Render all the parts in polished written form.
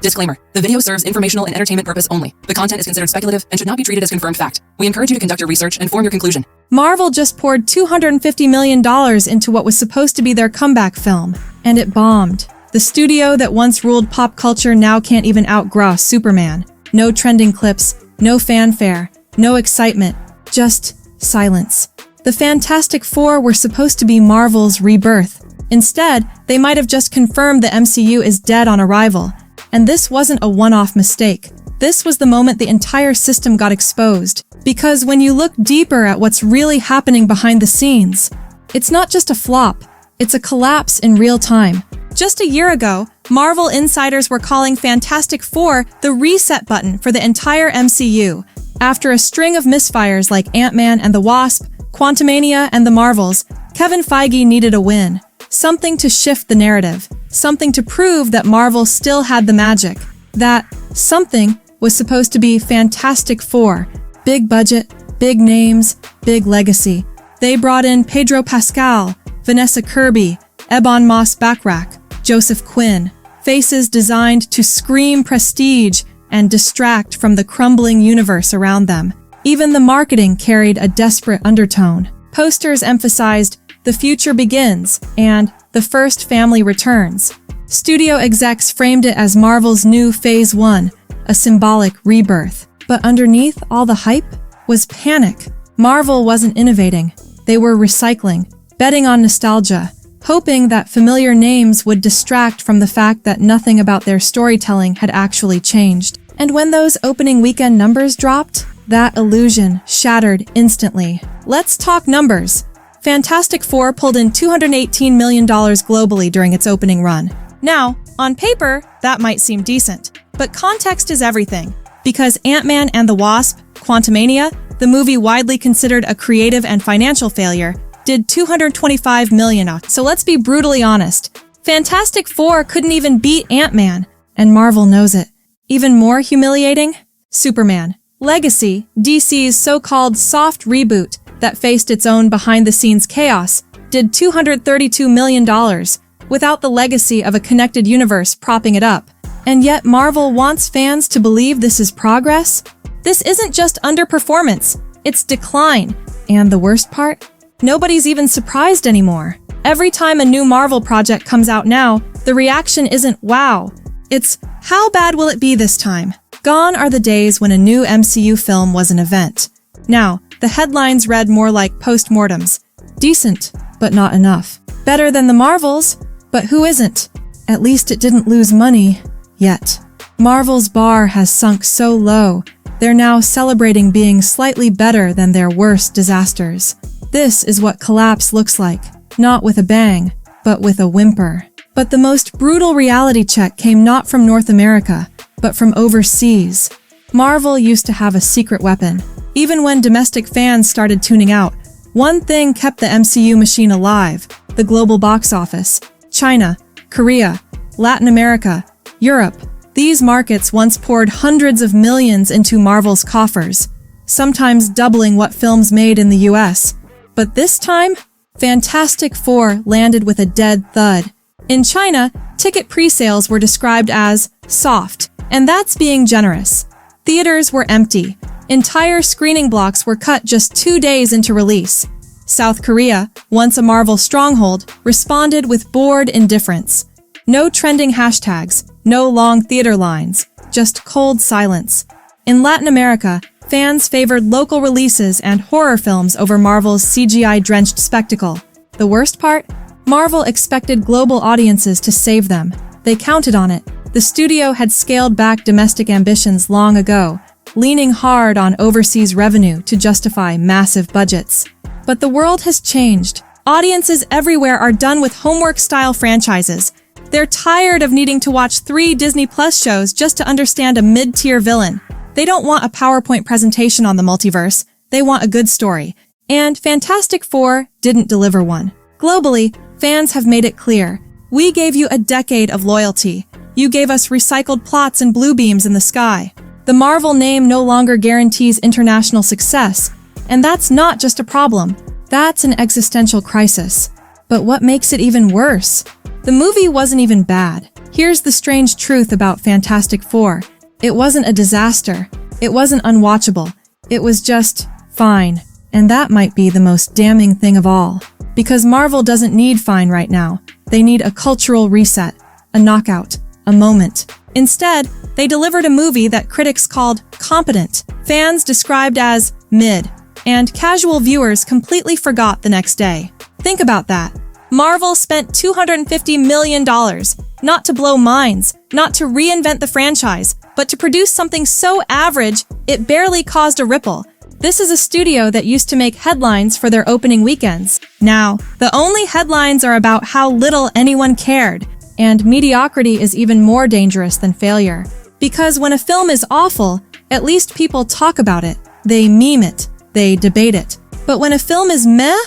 Disclaimer. The video serves informational and entertainment purpose only. The content is considered speculative and should not be treated as confirmed fact. We encourage you to conduct your research and form your conclusion. Marvel just poured $250 million into what was supposed to be their comeback film, and it bombed. The studio that once ruled pop culture now can't even outgrow Superman. No trending clips, no fanfare, no excitement, just silence. The Fantastic Four were supposed to be Marvel's rebirth. Instead, they might have just confirmed the MCU is dead on arrival. And this wasn't a one-off mistake. This was the moment the entire system got exposed. Because when you look deeper at what's really happening behind the scenes, it's not just a flop, it's a collapse in real time. Just a year ago, Marvel insiders were calling Fantastic Four the reset button for the entire MCU. After a string of misfires like Ant-Man and the Wasp, Quantumania and the Marvels, Kevin Feige needed a win. Something to shift the narrative. Something to prove that Marvel still had the magic. That something was supposed to be Fantastic Four. Big budget, big names, big legacy. They brought in Pedro Pascal, Vanessa Kirby, Ebon Moss-Backrack, Joseph Quinn. Faces designed to scream prestige and distract from the crumbling universe around them. Even the marketing carried a desperate undertone. Posters emphasized "The future begins" and "The first family returns." Studio execs framed it as Marvel's new Phase 1, a symbolic rebirth. But underneath all the hype was panic. Marvel wasn't innovating. They were recycling, betting on nostalgia, hoping that familiar names would distract from the fact that nothing about their storytelling had actually changed. And when those opening weekend numbers dropped, that illusion shattered instantly. Let's talk numbers. Fantastic Four pulled in $218 million globally during its opening run. Now, on paper, that might seem decent. But context is everything. Because Ant-Man and the Wasp, Quantumania, the movie widely considered a creative and financial failure, did $225 million. So let's be brutally honest. Fantastic Four couldn't even beat Ant-Man, and Marvel knows it. Even more humiliating? Superman. Legacy, DC's so-called soft reboot that faced its own behind-the-scenes chaos, did $232 million, without the legacy of a connected universe propping it up. And yet Marvel wants fans to believe this is progress? This isn't just underperformance, it's decline. And the worst part? Nobody's even surprised anymore. Every time a new Marvel project comes out now, the reaction isn't "wow." It's "how bad will it be this time?" Gone are the days when a new MCU film was an event. Now, the headlines read more like postmortems. Decent, but not enough. Better than the Marvels, but who isn't? At least it didn't lose money. Yet. Marvel's bar has sunk so low, they're now celebrating being slightly better than their worst disasters. This is what collapse looks like. Not with a bang, but with a whimper. But the most brutal reality check came not from North America, but from overseas. Marvel used to have a secret weapon. Even when domestic fans started tuning out, one thing kept the MCU machine alive: the global box office. China, Korea, Latin America, Europe. These markets once poured hundreds of millions into Marvel's coffers, sometimes doubling what films made in the US. But this time, Fantastic Four landed with a dead thud. In China, ticket pre-sales were described as soft, and that's being generous. Theaters were empty. Entire screening blocks were cut just 2 days into release. South Korea, once a Marvel stronghold, responded with bored indifference. No trending hashtags, no long theater lines, just cold silence. In Latin America, fans favored local releases and horror films over Marvel's CGI-drenched spectacle. The worst part? Marvel expected global audiences to save them. They counted on it. The studio had scaled back domestic ambitions long ago, leaning hard on overseas revenue to justify massive budgets. But the world has changed. Audiences everywhere are done with homework-style franchises. They're tired of needing to watch 3 Disney Plus shows just to understand a mid-tier villain. They don't want a PowerPoint presentation on the multiverse. They want a good story. And Fantastic Four didn't deliver one. Globally, fans have made it clear. We gave you a decade of loyalty. You gave us recycled plots and blue beams in the sky. The Marvel name no longer guarantees international success. And that's not just a problem. That's an existential crisis. But what makes it even worse? The movie wasn't even bad. Here's the strange truth about Fantastic Four. It wasn't a disaster. It wasn't unwatchable. It was just fine. And that might be the most damning thing of all. Because Marvel doesn't need fine right now. They need a cultural reset, a knockout, a moment. Instead, they delivered a movie that critics called competent, fans described as mid, and casual viewers completely forgot the next day. Think about that. Marvel spent $250 million, not to blow minds, not to reinvent the franchise, but to produce something so average, it barely caused a ripple. This is a studio that used to make headlines for their opening weekends. Now, the only headlines are about how little anyone cared, and mediocrity is even more dangerous than failure. Because when a film is awful, at least people talk about it. They meme it. They debate it. But when a film is meh,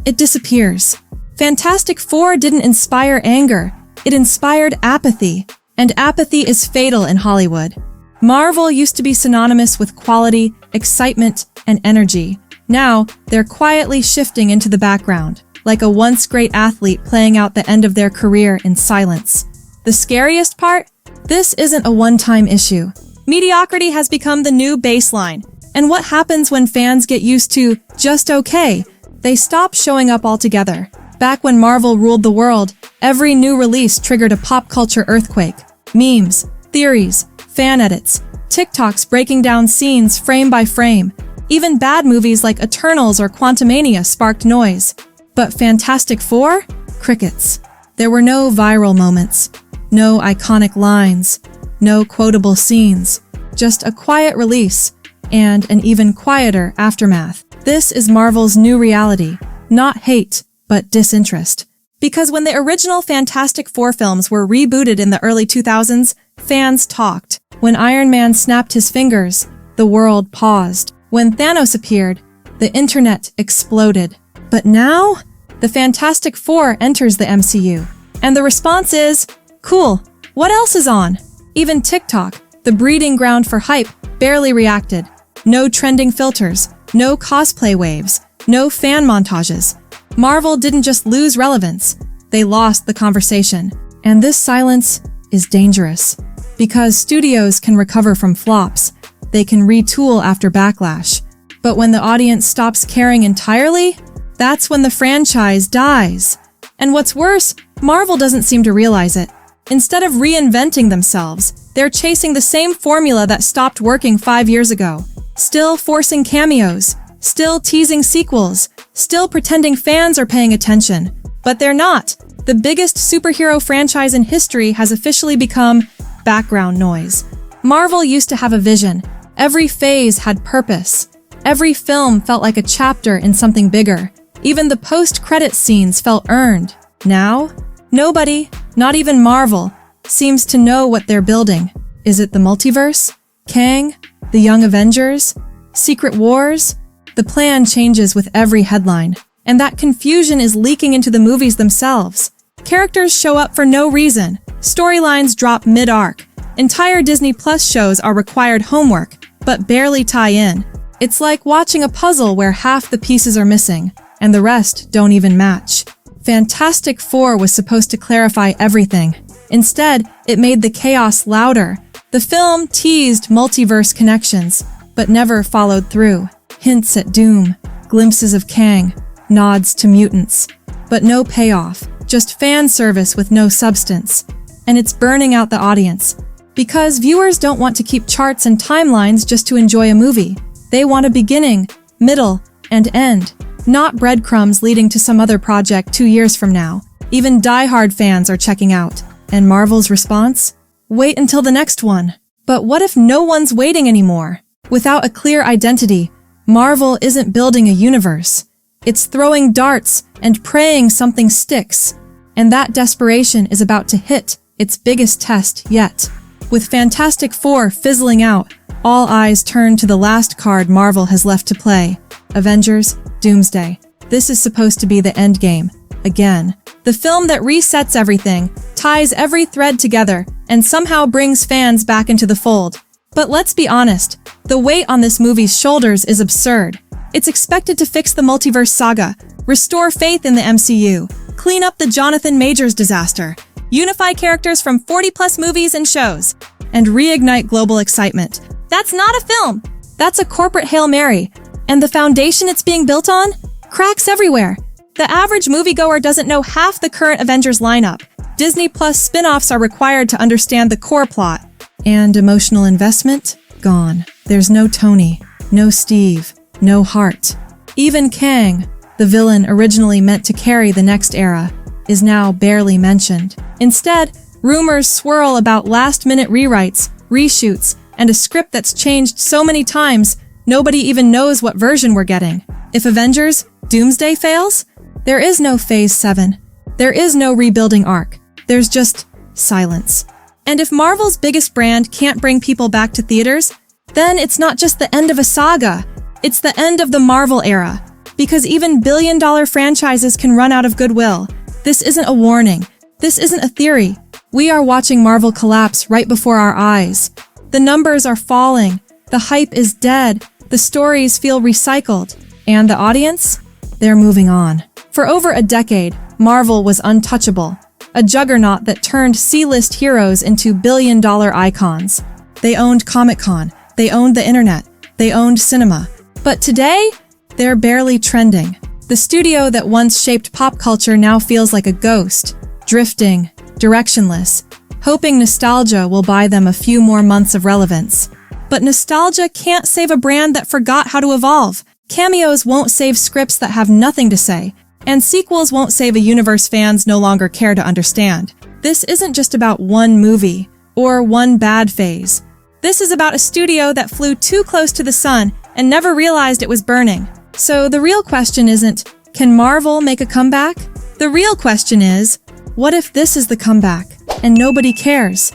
it disappears. Fantastic Four didn't inspire anger. It inspired apathy. And apathy is fatal in Hollywood. Marvel used to be synonymous with quality, excitement, and energy. Now, they're quietly shifting into the background, like a once great athlete playing out the end of their career in silence. The scariest part? This isn't a one-time issue. Mediocrity has become the new baseline. And what happens when fans get used to just okay? They stop showing up altogether. Back when Marvel ruled the world, every new release triggered a pop culture earthquake. Memes, theories, fan edits, TikToks breaking down scenes frame by frame. Even bad movies like Eternals or Quantumania sparked noise. But Fantastic Four? Crickets. There were no viral moments, no iconic lines, no quotable scenes, just a quiet release and an even quieter aftermath. This is Marvel's new reality, not hate, but disinterest. Because when the original Fantastic Four films were rebooted in the early 2000s, fans talked. When Iron Man snapped his fingers, the world paused. When Thanos appeared, the internet exploded. But now, the Fantastic Four enters the MCU. And the response is, cool, what else is on? Even TikTok, the breeding ground for hype, barely reacted. No trending filters, no cosplay waves, no fan montages. Marvel didn't just lose relevance, they lost the conversation. And this silence is dangerous. Because studios can recover from flops, they can retool after backlash. But when the audience stops caring entirely, that's when the franchise dies. And what's worse, Marvel doesn't seem to realize it. Instead of reinventing themselves, they're chasing the same formula that stopped working 5 years ago. Still forcing cameos, still teasing sequels, still pretending fans are paying attention. But they're not. The biggest superhero franchise in history has officially become background noise. Marvel used to have a vision. Every phase had purpose. Every film felt like a chapter in something bigger. Even the post-credit scenes felt earned. Now, nobody, not even Marvel, seems to know what they're building. Is it the multiverse? Kang? The Young Avengers? Secret Wars? The plan changes with every headline. And that confusion is leaking into the movies themselves. Characters show up for no reason. Storylines drop mid-arc. Entire Disney Plus shows are required homework, but barely tie in. It's like watching a puzzle where half the pieces are missing, and the rest don't even match. Fantastic Four was supposed to clarify everything. Instead, it made the chaos louder. The film teased multiverse connections, but never followed through. Hints at Doom, glimpses of Kang, nods to mutants. But no payoff, just fan service with no substance. And it's burning out the audience. Because viewers don't want to keep charts and timelines just to enjoy a movie. They want a beginning, middle, and end. Not breadcrumbs leading to some other project 2 years from now. Even die-hard fans are checking out. And Marvel's response? Wait until the next one. But what if no one's waiting anymore? Without a clear identity, Marvel isn't building a universe. It's throwing darts and praying something sticks. And that desperation is about to hit its biggest test yet. With Fantastic Four fizzling out, all eyes turn to the last card Marvel has left to play. Avengers, Doomsday. This is supposed to be the endgame. Again. The film that resets everything, ties every thread together, and somehow brings fans back into the fold. But let's be honest, the weight on this movie's shoulders is absurd. It's expected to fix the multiverse saga, restore faith in the MCU, clean up the Jonathan Majors disaster, unify characters from 40-plus movies and shows, and reignite global excitement. That's not a film. That's a corporate Hail Mary. And the foundation it's being built on? Cracks everywhere. The average moviegoer doesn't know half the current Avengers lineup. Disney Plus spin-offs are required to understand the core plot. And emotional investment? Gone. There's no Tony, no Steve, no Hart. Even Kang, the villain originally meant to carry the next era, is now barely mentioned. Instead, rumors swirl about last-minute rewrites, reshoots, and a script that's changed so many times, nobody even knows what version we're getting. If Avengers Doomsday fails, there is no Phase 7. There is no rebuilding arc. There's just silence. And if Marvel's biggest brand can't bring people back to theaters, then it's not just the end of a saga. It's the end of the Marvel era. Because even billion-dollar franchises can run out of goodwill. This isn't a warning. This isn't a theory. We are watching Marvel collapse right before our eyes. The numbers are falling. The hype is dead. The stories feel recycled. And the audience? They're moving on. For over a decade, Marvel was untouchable. A juggernaut that turned C-list heroes into billion-dollar icons. They owned Comic-Con. They owned the internet. They owned cinema. But today, they're barely trending. The studio that once shaped pop culture now feels like a ghost, drifting, directionless, hoping nostalgia will buy them a few more months of relevance. But nostalgia can't save a brand that forgot how to evolve. Cameos won't save scripts that have nothing to say. And sequels won't save a universe fans no longer care to understand. This isn't just about one movie or one bad phase. This is about a studio that flew too close to the sun and never realized it was burning. So the real question isn't, can Marvel make a comeback? The real question is, what if this is the comeback and nobody cares?